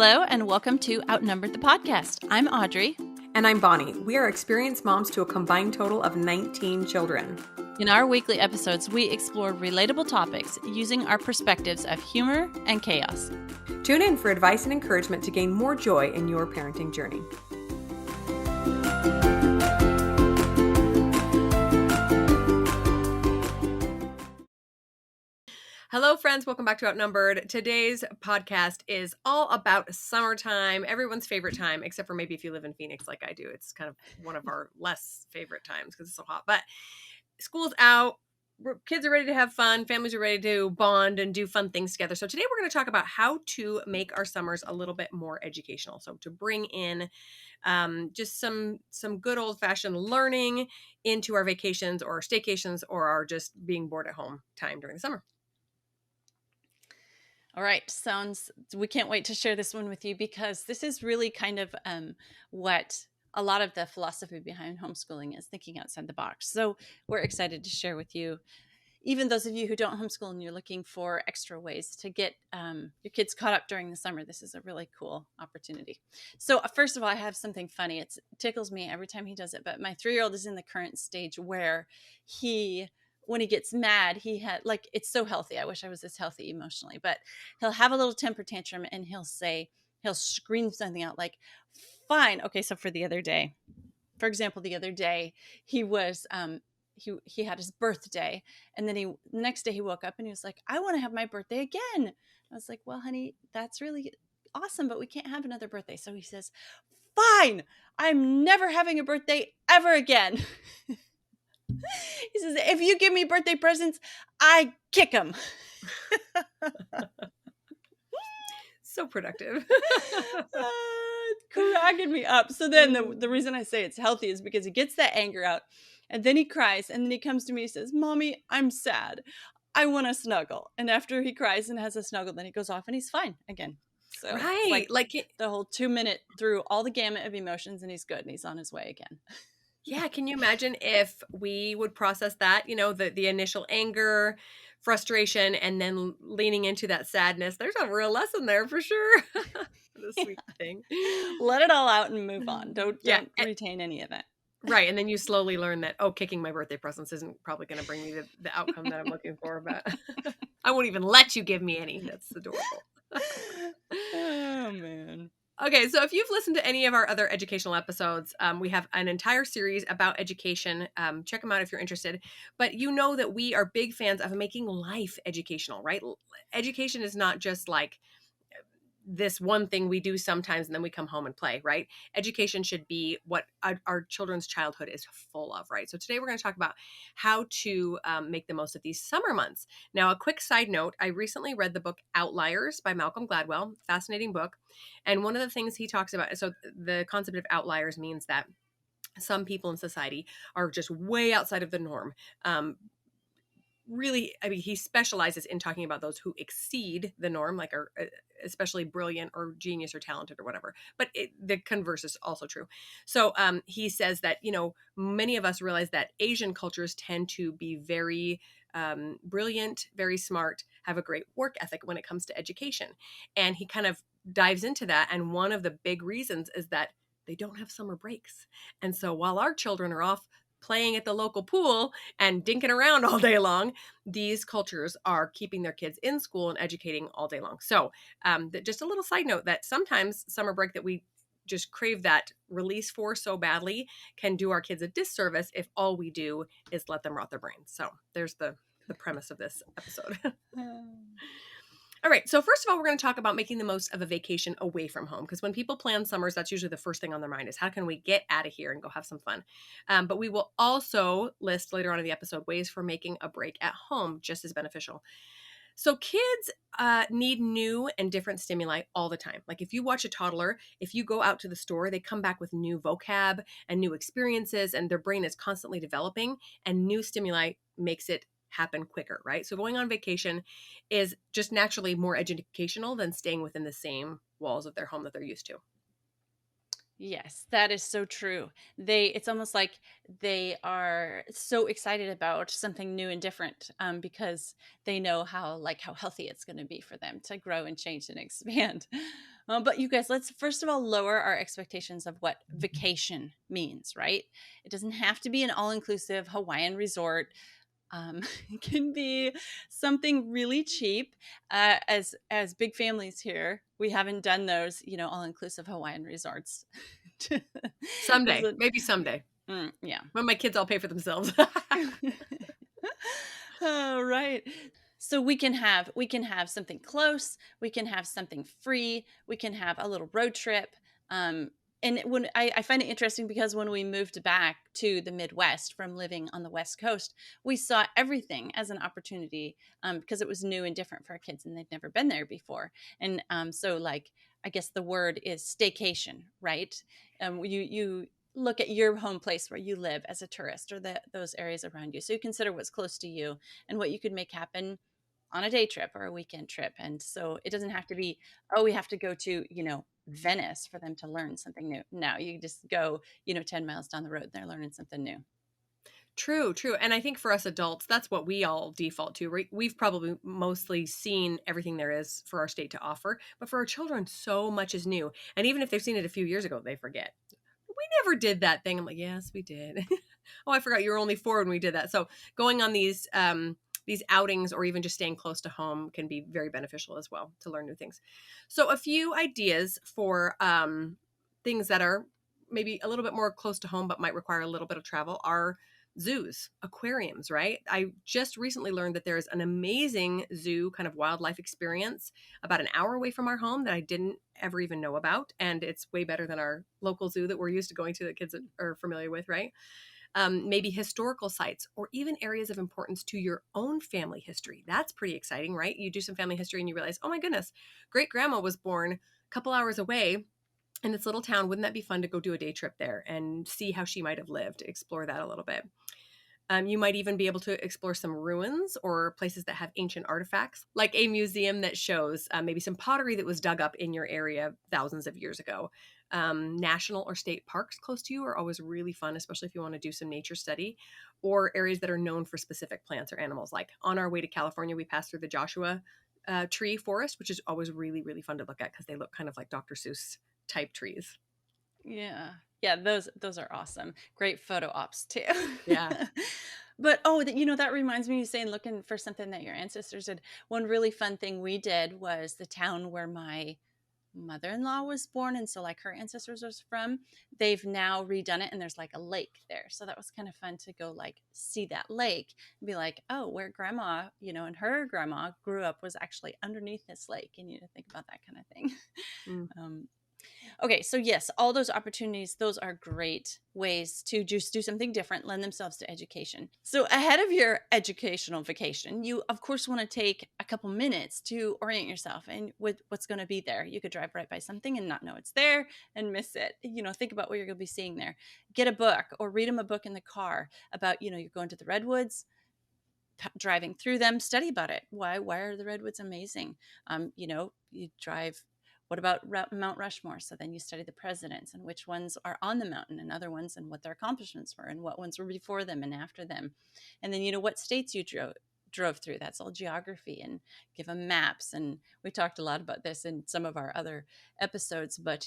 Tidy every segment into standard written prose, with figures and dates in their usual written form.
Hello, and welcome to Outnumbered the podcast. I'm Audrey. And I'm Bonnie. We are experienced moms to a combined total of 19 children. In our weekly episodes, we explore relatable topics using our perspectives of humor and chaos. Tune in for advice and encouragement to gain more joy in your parenting journey. Hello, friends. Welcome back to Outnumbered. Today's podcast is all about summertime, everyone's favorite time, except for maybe if you live in Phoenix like I do. It's kind of one of our less favorite times because it's so hot. But school's out. Kids are ready to have fun. Families are ready to bond and do fun things together. So today we're going to talk about how to make our summers a little bit more educational. So to bring in just some good old-fashioned learning into our vacations or staycations or our just being bored at home time during the summer. All right, we can't wait to share this one with you because this is really kind of what a lot of the philosophy behind homeschooling is, thinking outside the box. So we're excited to share with you, even those of you who don't homeschool and you're looking for extra ways to get your kids caught up during the summer. This is a really cool opportunity. So first of all, I have something funny. It tickles me every time he does it, but my 3-year-old is in the current stage where when he gets mad, it's so healthy. I wish I was this healthy emotionally, but he'll have a little temper tantrum and he'll scream something out like, fine. Okay. So for example, the other day he was, he had his birthday and then the next day he woke up and he was like, I want to have my birthday again. I was like, well, honey, that's really awesome, but we can't have another birthday. So he says, fine, I'm never having a birthday ever again. He says, if you give me birthday presents, I kick them. So productive. Cracking me up. So then the reason I say it's healthy is because he gets that anger out and then he cries and then he comes to me and says, Mommy, I'm sad. I want to snuggle. And after he cries and has a snuggle, then he goes off and he's fine again. So right. It's the whole 2-minute through all the gamut of emotions and he's good and he's on his way again. Yeah. Can you imagine if we would process that, the initial anger, frustration, and then leaning into that sadness? There's a real lesson there for sure. The sweet thing. Let it all out and move on. Don't retain any of it. Right. And then you slowly learn that, kicking my birthday presents isn't probably going to bring me the outcome that I'm looking for, but I won't even let you give me any. That's adorable. Oh, man. Okay, so if you've listened to any of our other educational episodes, we have an entire series about education. Check them out if you're interested. But you know that we are big fans of making life educational, right? Education is not just like this one thing we do sometimes and then we come home and play, right? Education should be what our children's childhood is full of, right? So today we're going to talk about how to make the most of these summer months. Now, a quick side note, I recently read the book Outliers by Malcolm Gladwell, fascinating book. And one of the things he talks about, so the concept of outliers means that some people in society are just way outside of the norm. Really, I mean, he specializes in talking about those who exceed the norm, like are especially brilliant or genius or talented or whatever. But the converse is also true. So he says that, many of us realize that Asian cultures tend to be very brilliant, very smart, have a great work ethic when it comes to education. And he kind of dives into that. And one of the big reasons is that they don't have summer breaks. And so while our children are off playing at the local pool and dinking around all day long, these cultures are keeping their kids in school and educating all day long. So just a little side note that sometimes summer break that we just crave that release for so badly can do our kids a disservice if all we do is let them rot their brains. So there's the premise of this episode. All right. So first of all, we're going to talk about making the most of a vacation away from home. Because when people plan summers, that's usually the first thing on their mind is how can we get out of here and go have some fun? But we will also list later on in the episode ways for making a break at home just as beneficial. So kids need new and different stimuli all the time. Like if you watch a toddler, if you go out to the store, they come back with new vocab and new experiences and their brain is constantly developing and new stimuli makes it happen quicker, right? So going on vacation is just naturally more educational than staying within the same walls of their home that they're used to. Yes, that is so true. It's almost like they are so excited about something new and different because they know how healthy it's going to be for them to grow and change and expand. But you guys, let's first of all lower our expectations of what vacation means, right? It doesn't have to be an all-inclusive Hawaiian resort. It can be something really cheap. As big families here, we haven't done those, all-inclusive Hawaiian resorts. Those Someday, are- maybe someday, yeah. when my kids all pay for themselves. Oh, right. So we can have something close, we can have something free, we can have a little road trip. And when I find it interesting because when we moved back to the Midwest from living on the West Coast, we saw everything as an opportunity, because it was new and different for our kids and they'd never been there before. And so, like, I guess the word is staycation, right? You look at your home place where you live as a tourist, or those areas around you. So you consider what's close to you and what you could make happen on a day trip or a weekend trip. And so it doesn't have to be, oh, we have to go to, Venice for them to learn something new. No, you just go, 10 miles down the road and they're learning something new. True, true. And I think for us adults, that's what we all default to. Right? We've probably mostly seen everything there is for our state to offer. But for our children, so much is new. And even if they've seen it a few years ago, they forget. We never did that thing. I'm like, yes, we did. Oh, I forgot you were only 4 when we did that. So going on these outings or even just staying close to home can be very beneficial as well to learn new things. So a few ideas for things that are maybe a little bit more close to home but might require a little bit of travel are zoos, aquariums, right? I just recently learned that there's an amazing zoo kind of wildlife experience about an hour away from our home that I didn't ever even know about. And it's way better than our local zoo that we're used to going to that kids are familiar with, right? Maybe historical sites or even areas of importance to your own family history. That's pretty exciting, right? You do some family history and you realize, oh my goodness, great grandma was born a couple hours away in this little town. Wouldn't that be fun to go do a day trip there and see how she might have lived, explore that a little bit? You might even be able to explore some ruins or places that have ancient artifacts, like a museum that shows maybe some pottery that was dug up in your area thousands of years ago. National or state parks close to you are always really fun, especially if you want to do some nature study, or areas that are known for specific plants or animals. Like on our way to California, we passed through the Joshua tree forest, which is always really, really fun to look at because they look kind of like Dr. Seuss type trees. Yeah. Yeah, those are awesome. Great photo ops too. Yeah. But oh, that reminds me of saying looking for something that your ancestors did. One really fun thing we did was the town where my mother-in-law was born, and so like her ancestors was from. They've now redone it and there's like a lake there. So that was kind of fun to go like see that lake and be like, oh, where grandma, and her grandma grew up was actually underneath this lake, and think about that kind of thing. Mm. um, Okay, so yes, all those opportunities, those are great ways to just do something different, lend themselves to education. So, ahead of your educational vacation, you of course want to take a couple minutes to orient yourself and with what's going to be there. You could drive right by something and not know it's there and miss it. Think about what you're going to be seeing there. Get a book or read them a book in the car about, you're going to the redwoods, driving through them, study about it. Why are the redwoods amazing? You drive. What about Mount Rushmore? So then you study the presidents and which ones are on the mountain and other ones and what their accomplishments were and what ones were before them and after them. And then what states you drove through. That's all geography, and give them maps. And we talked a lot about this in some of our other episodes, but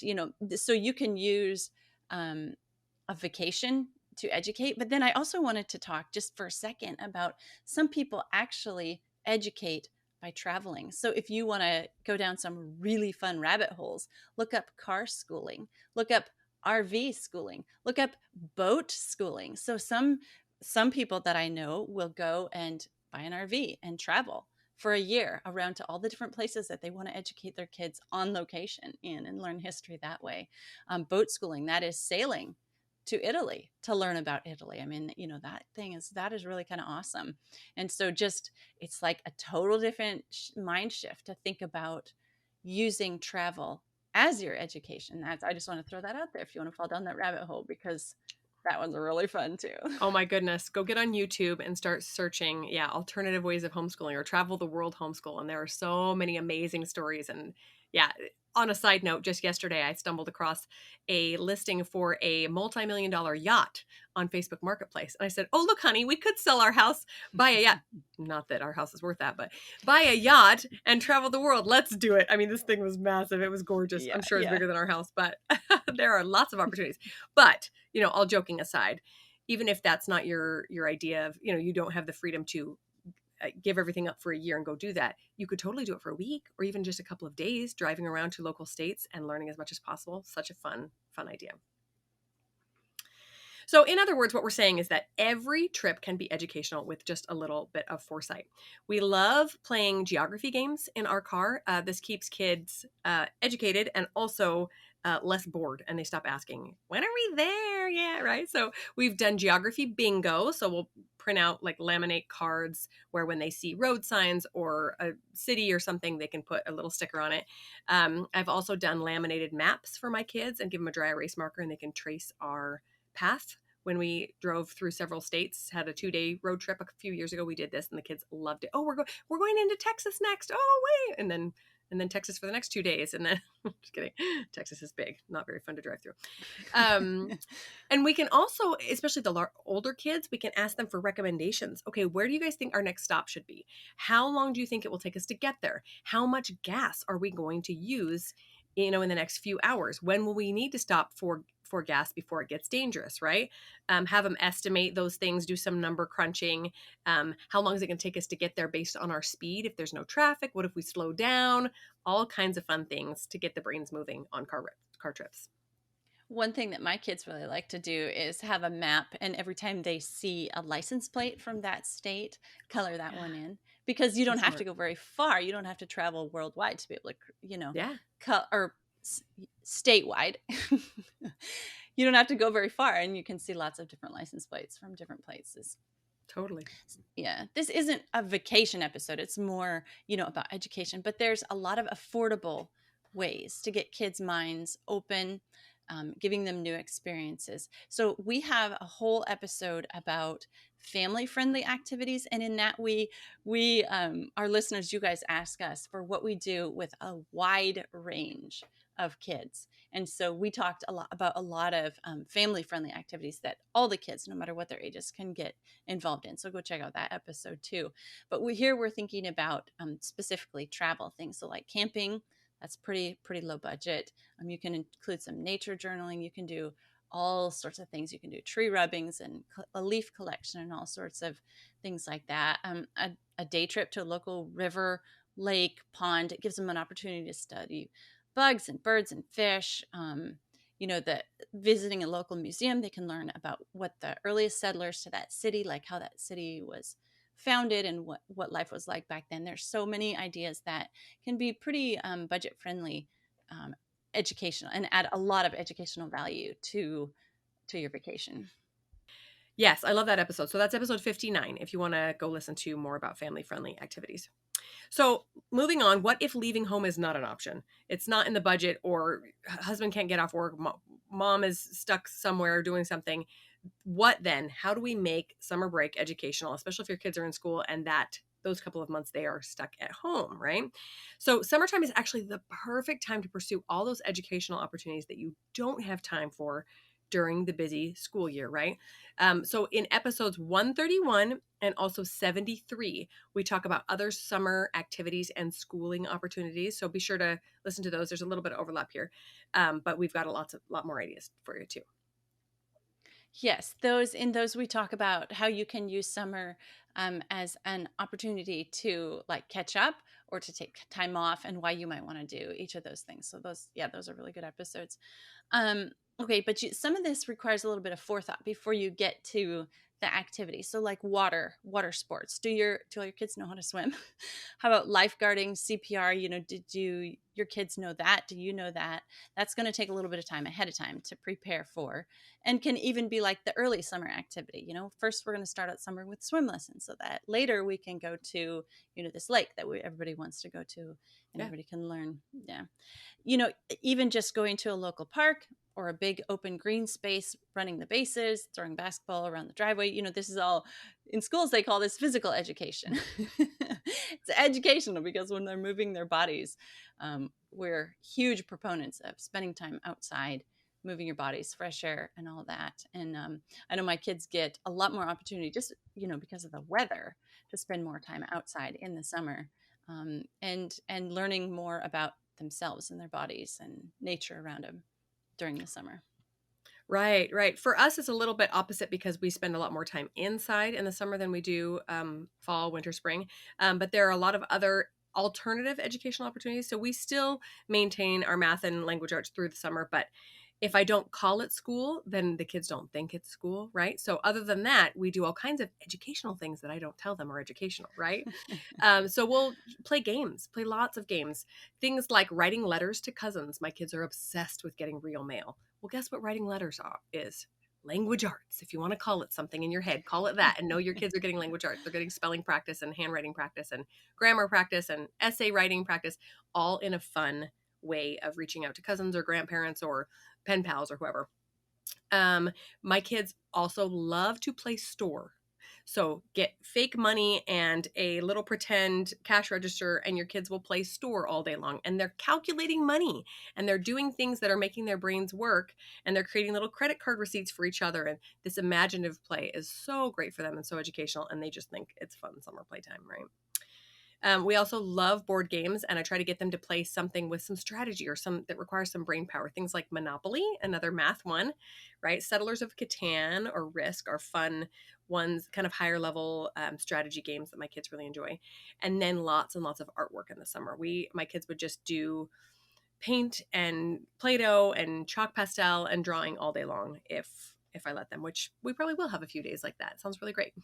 so you can use a vacation to educate. But then I also wanted to talk just for a second about some people actually educate by traveling. So if you want to go down some really fun rabbit holes, look up car schooling, look up RV schooling, look up boat schooling. So some people that I know will go and buy an RV and travel for a year around to all the different places that they want to educate their kids on location in and learn history that way. Boat schooling, that is sailing to Italy to learn about Italy. I mean, that is really kind of awesome. And so it's like a total different mind shift to think about using travel as your education. I just want to throw that out there if you want to fall down that rabbit hole, because that one's really fun too. Oh my goodness. Go get on YouTube and start searching, alternative ways of homeschooling or travel the world homeschool. And there are so many amazing stories. And yeah, On a side note, just yesterday I stumbled across a listing for a multi-million-dollar yacht on Facebook Marketplace. And I said, "Oh, look, honey, we could sell our house, buy a yacht. Not that our house is worth that, but buy a yacht and travel the world. Let's do it." I mean, this thing was massive. It was gorgeous. Yeah, I'm sure it's yeah. bigger than our house, but there are lots of opportunities. But, all joking aside, even if that's not your idea of, you don't have the freedom to give everything up for a year and go do that, you could totally do it for a week or even just a couple of days, driving around to local states and learning as much as possible. Such a fun idea. So, in other words, what we're saying is that every trip can be educational with just a little bit of foresight. We love playing geography games in our car. This keeps kids educated and also less bored, and they stop asking, "When are we there?" Yeah, right. So, we've done geography bingo. So, we'll print out like laminate cards where when they see road signs or a city or something, they can put a little sticker on it. I've also done laminated maps for my kids and give them a dry erase marker, and they can trace our path. When we drove through several states, had a 2-day road trip a few years ago, we did this and the kids loved it. "Oh, we're going into Texas next. Oh, wait." And then Texas for the next 2 days. And then just kidding. Texas is big, not very fun to drive through. And we can also, especially the older kids, we can ask them for recommendations. Okay, where do you guys think our next stop should be? How long do you think it will take us to get there? How much gas are we going to use, in the next few hours? When will we need to stop for gas before it gets dangerous, right? Have them estimate those things, do some number crunching. How long is it going to take us to get there based on our speed? If there's no traffic, what if we slow down? All kinds of fun things to get the brains moving on car trips. One thing that my kids really like to do is have a map, and every time they see a license plate from that state, color that one in, because you don't That's have to smart. go very far. You don't have to travel worldwide to be able to, Yeah, or statewide. You don't have to go very far, and you can see lots of different license plates from different places. totally. Yeah, this isn't a vacation episode. It's more, about education, but there's a lot of affordable ways to get kids' minds open, giving them new experiences. So we have a whole episode about family-friendly activities, and in that we our listeners, you guys ask us for what we do with a wide range of kids. And so we talked a lot about a lot of family-friendly activities that all the kids, no matter what their ages, can get involved in. So go check out that episode too. But we're thinking about specifically travel things. So like camping, that's pretty low budget. You can include some nature journaling. You can do all sorts of things. You can do tree rubbings and a leaf collection and all sorts of things like that. A day trip to a local river, lake, pond. It gives them an opportunity to study bugs and birds and fish. The visiting a local museum, they can learn about what the earliest settlers to that city, like how that city was founded and what life was like back then. There's so many ideas that can be pretty budget friendly, um, educational, and add a lot of educational value to your vacation. Yes, I love that episode. So that's episode 59 if you want to go listen to more about family friendly activities. So, moving on, what if leaving home is not an option? It's not in the budget, or husband can't get off work, mom is stuck somewhere doing something. What then? How do we make summer break educational, especially if your kids are in school and that those couple of months they are stuck at home, right? So, summertime is actually the perfect time to pursue all those educational opportunities that you don't have time for during the busy school year, right? So, in episodes 131 and also 73, we talk about other summer activities and schooling opportunities. So, be sure to listen to those. There's a little bit of overlap here, but we've got a lot more ideas for you too. Yes, those we talk about how you can use summer as an opportunity to like catch up or to take time off, and why you might want to do each of those things. So those are really good episodes. Okay, but some of this requires a little bit of forethought before you get to the activity. So like water sports. Do all your kids know how to swim? How about lifeguarding, CPR? Did your kids know that? Do you know that? That's going to take a little bit of time ahead of time to prepare for, and can even be like the early summer activity. First we're going to start out summer with swim lessons so that later we can go to, this lake that everybody wants to go to, and Yeah. everybody can learn. Yeah. Even just going to a local park or a big open green space, running the bases, throwing basketball around the driveway. This is all in schools, they call this physical education. It's educational because when they're moving their bodies, we're huge proponents of spending time outside, moving your bodies, fresh air, and all that. And I know my kids get a lot more opportunity, just because of the weather, to spend more time outside in the summer, and learning more about themselves and their bodies and nature around them during the summer. Right, right. For us, it's a little bit opposite because we spend a lot more time inside in the summer than we do fall, winter, spring. But there are a lot of other alternative educational opportunities. So we still maintain our math and language arts through the summer. But if I don't call it school, then the kids don't think it's school, right? So other than that, we do all kinds of educational things that I don't tell them are educational, right? So we'll play games, play lots of games. Things like writing letters to cousins. My kids are obsessed with getting real mail. Well, guess what writing letters is? Language arts. If you want to call it something in your head, call it that, and know your kids are getting language arts. They're getting spelling practice and handwriting practice and grammar practice and essay writing practice, all in a fun way of reaching out to cousins or grandparents or pen pals or whoever. My kids also love to play store. So get fake money and a little pretend cash register, and your kids will play store all day long. And they're calculating money, and they're doing things that are making their brains work, and they're creating little credit card receipts for each other. And this imaginative play is so great for them and so educational. And they just think it's fun summer playtime, right? We also love board games, and I try to get them to play something with some strategy or some that requires some brain power. Things like Monopoly, another math one, right? Settlers of Catan or Risk are fun ones, kind of higher level strategy games that my kids really enjoy. And then lots and lots of artwork in the summer. My kids would just do paint and Play-Doh and chalk pastel and drawing all day long if I let them, which we probably will have a few days like that. Sounds really great.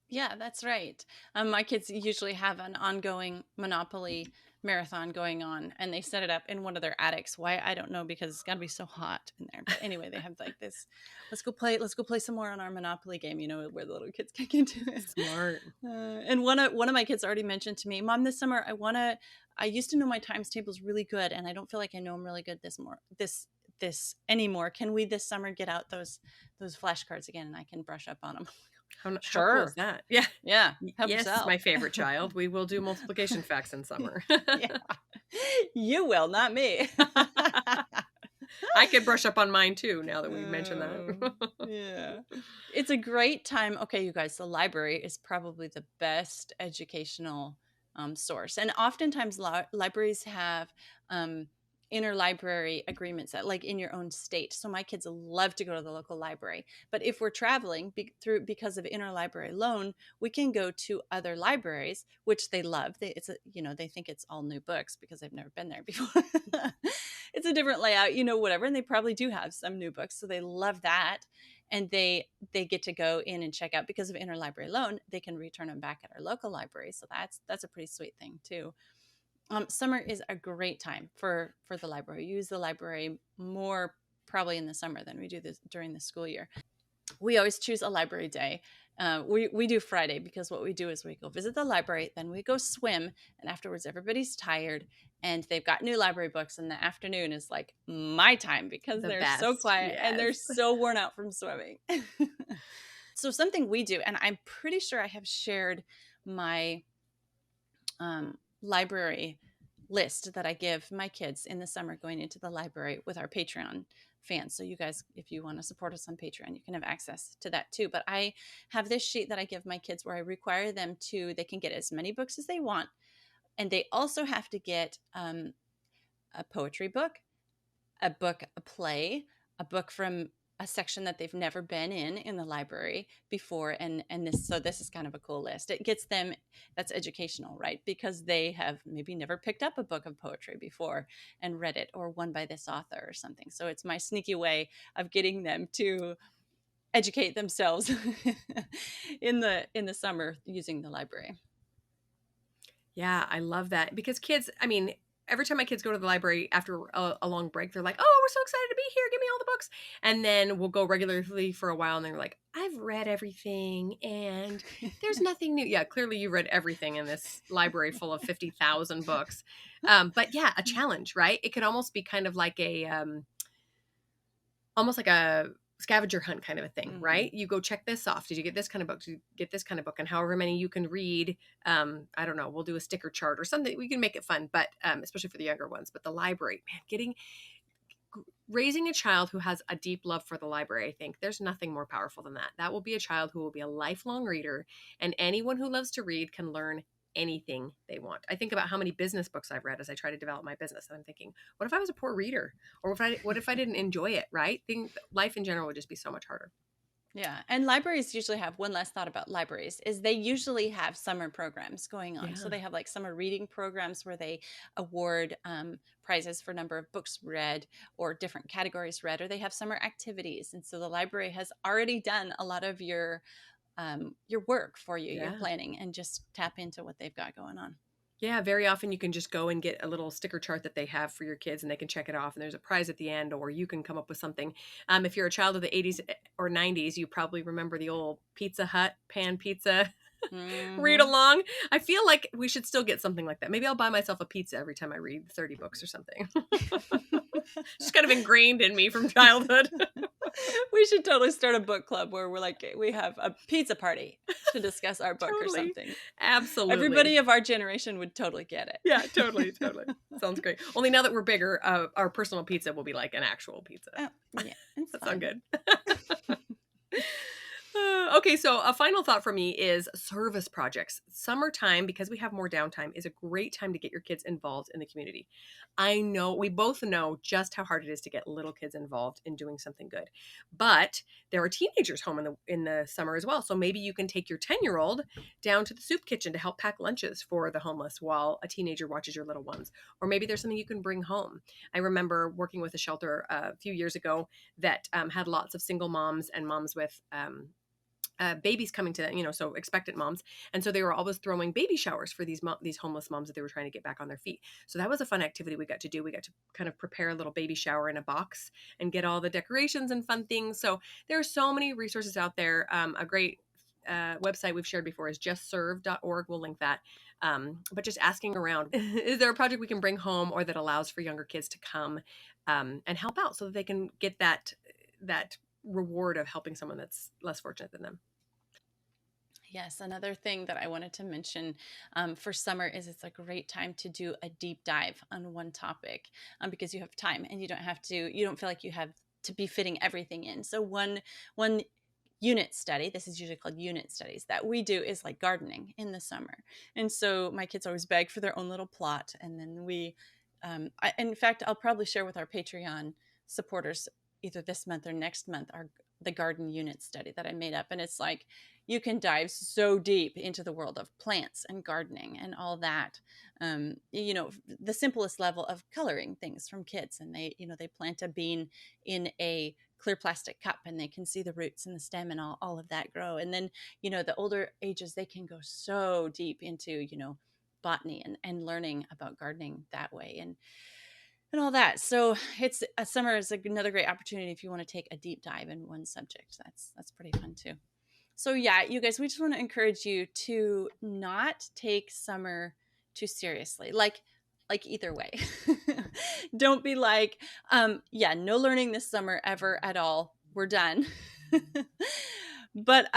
Yeah, that's right. My kids usually have an ongoing Monopoly marathon going on, and they set it up in one of their attics. Why, I don't know, because it's got to be so hot in there. But anyway, they have like this. Let's go play some more on our Monopoly game. Where the little kids can get into it. Smart. And one of my kids already mentioned to me, Mom, this summer I used to know my times tables really good, and I don't feel like I know them really good this anymore. Can we this summer get out those flashcards again, and I can brush up on them? How cool is Sure. that? Yeah. Yeah. Help Yes, yourself. my favorite child. We will do multiplication facts in summer. Yeah. You will, not me. I could brush up on mine too, now that we've mentioned Oh, that. yeah. It's a great time. Okay, you guys, the library is probably the best educational source. And oftentimes libraries have interlibrary agreements that like in your own state. So my kids love to go to the local library. But if we're traveling because of interlibrary loan, we can go to other libraries, which they love. They think it's all new books because they've never been there before. It's a different layout, whatever. And they probably do have some new books. So they love that. And they get to go in and check out because of interlibrary loan. They can return them back at our local library. So that's a pretty sweet thing too. Summer is a great time for the library. We use the library more probably in the summer than we do this during the school year. We always choose a library day. We do Friday because what we do is we go visit the library, then we go swim, and afterwards everybody's tired and they've got new library books, and the afternoon is like my time because they're so quiet and they're so worn out from swimming. So something we do, and I'm pretty sure I have shared my library list that I give my kids in the summer going into the library with our Patreon fans. So you guys, if you want to support us on Patreon, you can have access to that too. But I have this sheet that I give my kids where I require them they can get as many books as they want. And they also have to get a poetry book, a play, a book from a section that they've never been in the library before, and this is kind of a cool list. It gets them, that's educational, right? Because they have maybe never picked up a book of poetry before and read it, or one by this author or something. So it's my sneaky way of getting them to educate themselves in the summer using the library. Yeah, I love that because kids, every time my kids go to the library after a long break, they're like, "Oh, we're so excited to be here. Give me all the books." And then we'll go regularly for a while and they're like, "I've read everything and there's nothing new." Yeah, clearly you read everything in this library full of 50,000 books. But yeah, a challenge, right? It could almost be kind of like almost like a scavenger hunt kind of a thing, Mm-hmm. right? You go check this off. Did you get this kind of book? Did you get this kind of book? And however many you can read, I don't know, we'll do a sticker chart or something. We can make it fun, but especially for the younger ones. But the library, man, raising a child who has a deep love for the library, I think there's nothing more powerful than that. That will be a child who will be a lifelong reader, and anyone who loves to read can learn anything they want. I think about how many business books I've read as I try to develop my business, and I'm thinking, what if I was a poor reader, or what if I didn't enjoy it? Right? Think life in general would just be so much harder. Yeah, and libraries usually have one last thought about libraries is they usually have summer programs going on. So Yeah. they have like summer reading programs where they award prizes for number of books read or different categories read, or they have summer activities. And so the library has already done a lot of your work for you, your Yeah. planning, and just tap into what they've got going on. Yeah, very often you can just go and get a little sticker chart that they have for your kids and they can check it off and there's a prize at the end, or you can come up with something. If you're a child of the 80s or 90s, you probably remember the old Pizza Hut pan pizza read Hmm. along. I feel like we should still get something like that. Maybe I'll buy myself a pizza every time I read 30 books or something. Just kind of ingrained in me from childhood. We should totally start a book club where we're like, we have a pizza party to discuss our book or Totally. something. Absolutely. Everybody of our generation would totally get Yeah, totally, it. totally. Sounds great. Only now that we're bigger, our personal pizza will be like an actual pizza. Oh, yeah, it's That sounds fun. good. Okay, so a final thought for me is service projects. Summertime, because we have more downtime, is a great time to get your kids involved in the community. I know we both know just how hard it is to get little kids involved in doing something good, but there are teenagers home in the summer as well. So maybe you can take your 10-year-old down to the soup kitchen to help pack lunches for the homeless while a teenager watches your little ones. Or maybe there's something you can bring home. I remember working with a shelter a few years ago that had lots of single moms and moms with babies coming to them, so expectant moms. And so they were always throwing baby showers for these homeless moms that they were trying to get back on their feet. So that was a fun activity we got to do. We got to kind of prepare a little baby shower in a box and get all the decorations and fun things. So there are so many resources out there. A great website we've shared before is justserve.org. We'll link that. But just asking around, is there a project we can bring home or that allows for younger kids to come and help out so that they can get that reward of helping someone that's less fortunate than them? Yes, another thing that I wanted to mention for summer is it's a great time to do a deep dive on one topic because you have time and you don't feel like you have to be fitting everything in. So one unit study, this is usually called unit studies, that we do is like gardening in the summer. And so my kids always beg for their own little plot. And then in fact, I'll probably share with our Patreon supporters either this month or next month the garden unit study that I made up. And it's like, you can dive so deep into the world of plants and gardening and all that. The simplest level of coloring things from kids. And they plant a bean in a clear plastic cup and they can see the roots and the stem and all of that grow. And then, the older ages, they can go so deep into, botany and learning about gardening that way and all that. So it's a summer is another great opportunity if you want to take a deep dive in one subject. That's pretty fun too. So yeah, you guys, we just want to encourage you to not take summer too seriously. Like either way. Don't be like, yeah, no learning this summer ever at all. We're done. But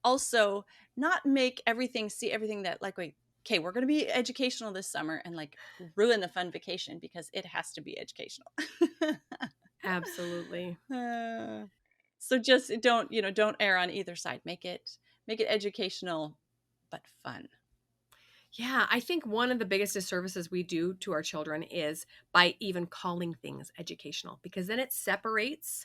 also not make see everything that like wait, okay, we're going to be educational this summer and like ruin the fun vacation because it has to be educational. Absolutely. Uh, so just don't err on either side. Make it educational but fun. Yeah, I think one of the biggest disservices we do to our children is by even calling things educational, because then it separates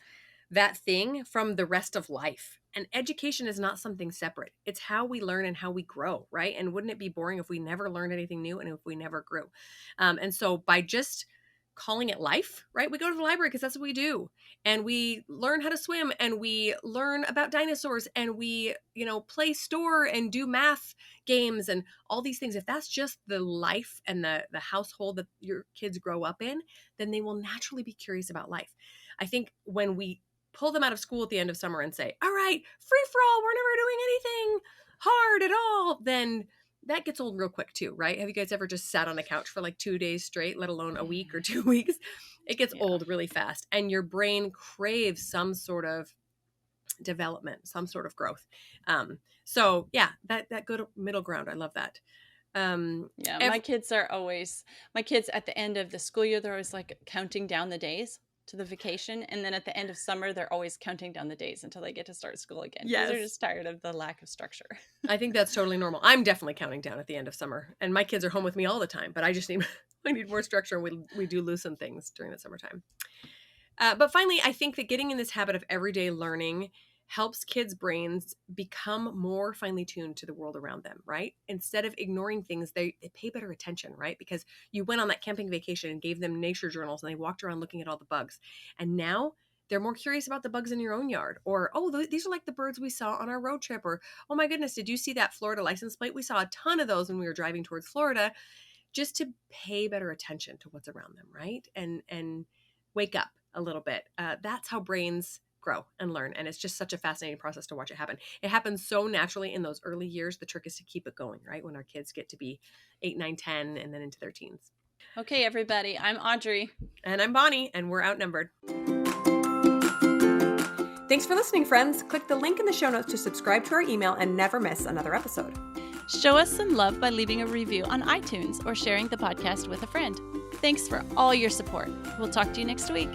that thing from the rest of life. And education is not something separate. It's how we learn and how we grow, right? And wouldn't it be boring if we never learned anything new and if we never grew? And so by just calling it life, right? We go to the library because that's what we do. And we learn how to swim and we learn about dinosaurs and we, play store and do math games and all these things. If that's just the life and the household that your kids grow up in, then they will naturally be curious about life. I think when we pull them out of school at the end of summer and say, all right, free for all, we're never doing anything hard at all, then that gets old real quick too, right? Have you guys ever just sat on the couch for like 2 days straight, let alone a week or 2 weeks? It gets Yeah. old really fast, and your brain craves some sort of development, some sort of growth. So yeah, that good middle ground. I love that. Yeah, Ev- my kids at the end of the school year, they're always like counting down the days to the vacation. And then at the end of summer, they're always counting down the days until they get to start school again because they're yes. just tired of the lack of structure. I think that's totally normal. I'm definitely counting down at the end of summer, and my kids are home with me all the time, but I just need I need more structure. We do lose some things during the summertime. But finally, I think that getting in this habit of everyday learning helps kids' brains become more finely tuned to the world around them, right? Instead of ignoring things, they pay better attention, right? Because you went on that camping vacation and gave them nature journals and they walked around looking at all the bugs. And now they're more curious about the bugs in your own yard. Or, oh, these are like the birds we saw on our road trip. Or, oh my goodness, did you see that Florida license plate? We saw a ton of those when we were driving towards Florida. Just to pay better attention to what's around them, right? And wake up a little bit. That's how brains grow and learn. And it's just such a fascinating process to watch it happen. It happens so naturally in those early years. The trick is to keep it going, right? When our kids get to be 8, 9, 10, and then into their teens. Okay, everybody, I'm Audrey. And I'm Bonnie, and we're Outnumbered. Thanks for listening, friends. Click the link in the show notes to subscribe to our email and never miss another episode. Show us some love by leaving a review on iTunes or sharing the podcast with a friend. Thanks for all your support. We'll talk to you next week.